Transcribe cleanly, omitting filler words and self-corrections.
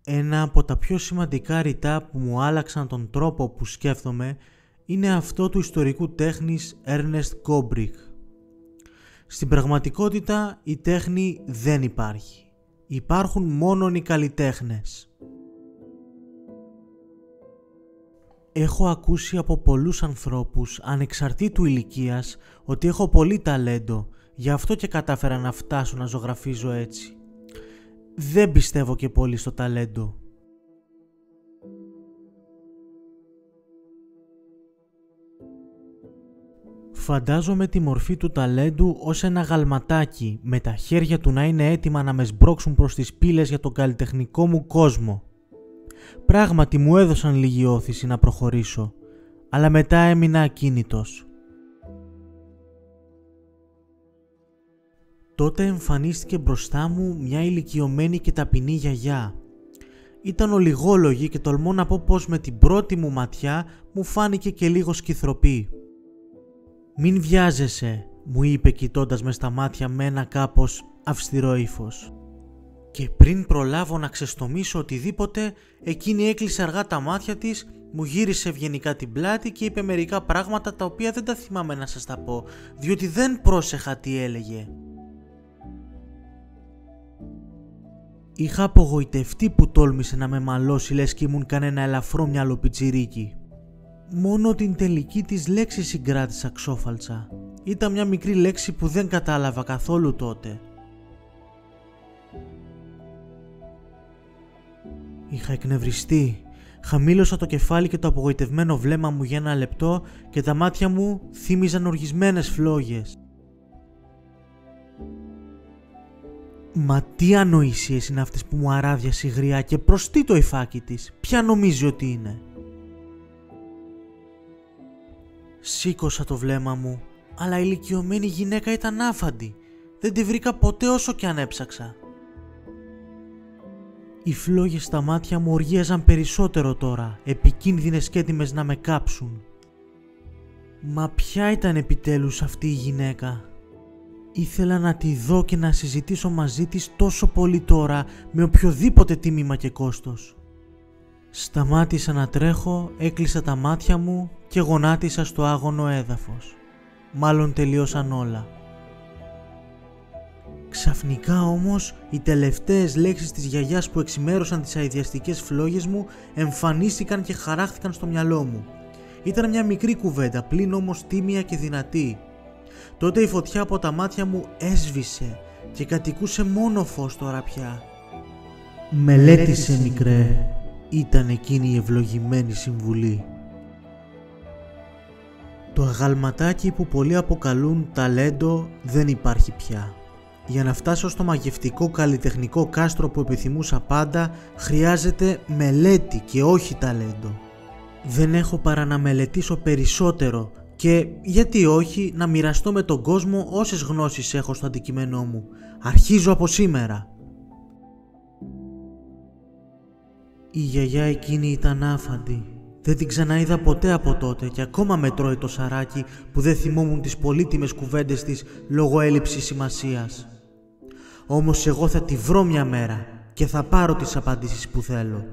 Ένα από τα πιο σημαντικά ρητά που μου άλλαξαν τον τρόπο που σκέφτομαι είναι αυτό του ιστορικού τέχνης Ernest Gombrich. Στην πραγματικότητα η τέχνη δεν υπάρχει. Υπάρχουν μόνον οι καλλιτέχνες. Έχω ακούσει από πολλούς ανθρώπους, ανεξαρτήτου ηλικίας, ότι έχω πολύ ταλέντο, γι' αυτό και κατάφερα να φτάσω να ζωγραφίζω έτσι. Δεν πιστεύω και πολύ στο ταλέντο. Φαντάζομαι τη μορφή του ταλέντου ως ένα γαλματάκι, με τα χέρια του να είναι έτοιμα να με σμπρώξουν προς τις πύλες για τον καλλιτεχνικό μου κόσμο. Πράγματι μου έδωσαν λίγη όθηση να προχωρήσω, αλλά μετά έμεινα ακίνητος. Τότε εμφανίστηκε μπροστά μου μια ηλικιωμένη και ταπεινή γιαγιά. Ήταν ολιγόλογη και τολμώ να πω πως με την πρώτη μου ματιά μου φάνηκε και λίγο σκυθροπή. «Μην βιάζεσαι», μου είπε κοιτώντας με στα μάτια με ένα κάπως αυστηρό ύφος. Και πριν προλάβω να ξεστομίσω οτιδήποτε, εκείνη έκλεισε αργά τα μάτια της, μου γύρισε ευγενικά την πλάτη και είπε μερικά πράγματα τα οποία δεν τα θυμάμαι να σας τα πω, διότι δεν πρόσεχα τι έλεγε. Είχα απογοητευτεί που τόλμησε να με μαλώσει λες και ήμουν κανένα ελαφρό μυαλό πιτσιρίκι. Μόνο την τελική της λέξη συγκράτησα ξόφαλτσα. Ήταν μια μικρή λέξη που δεν κατάλαβα καθόλου τότε. Είχα εκνευριστεί. Χαμήλωσα το κεφάλι και το απογοητευμένο βλέμμα μου για ένα λεπτό και τα μάτια μου θύμιζαν οργισμένες φλόγες. Μα τι ανοησίες είναι αυτές που μου αράδιασε η γριά και προς τι το υφάκι της, ποια νομίζει ότι είναι. Σήκωσα το βλέμμα μου, αλλά η ηλικιωμένη γυναίκα ήταν άφαντη. Δεν τη βρήκα ποτέ όσο κι αν έψαξα. Οι φλόγες στα μάτια μου οργίαζαν περισσότερο τώρα, επικίνδυνες και έτοιμες να με κάψουν. Μα ποια ήταν επιτέλους αυτή η γυναίκα? Ήθελα να τη δω και να συζητήσω μαζί της τόσο πολύ τώρα, με οποιοδήποτε τίμημα και κόστος. Σταμάτησα να τρέχω, έκλεισα τα μάτια μου και γονάτισα στο άγωνο έδαφος. Μάλλον τελείωσαν όλα. Ξαφνικά όμως, οι τελευταίες λέξεις της γιαγιάς που εξημέρωσαν τις αηδιαστικές φλόγες μου εμφανίστηκαν και χαράχθηκαν στο μυαλό μου. Ήταν μια μικρή κουβέντα, πλην όμως τίμια και δυνατή. Τότε η φωτιά από τα μάτια μου έσβησε και κατοικούσε μόνο φως τώρα πια. «Μελέτησε, μικρέ», ήταν εκείνη η ευλογημένη συμβουλή. Το αγαλματάκι που πολλοί αποκαλούν ταλέντο δεν υπάρχει πια. Για να φτάσω στο μαγευτικό καλλιτεχνικό κάστρο που επιθυμούσα πάντα, χρειάζεται μελέτη και όχι ταλέντο. Δεν έχω παρά να μελετήσω περισσότερο και, γιατί όχι, να μοιραστώ με τον κόσμο όσες γνώσεις έχω στο αντικείμενό μου. Αρχίζω από σήμερα. Η γιαγιά εκείνη ήταν άφαντη. Δεν την ξαναείδα ποτέ από τότε και ακόμα με τρώει το σαράκι που δεν θυμόμουν τις πολύτιμες κουβέντες της λόγω έλλειψης σημασίας. Όμως εγώ θα τη βρω μια μέρα και θα πάρω τις απαντήσεις που θέλω.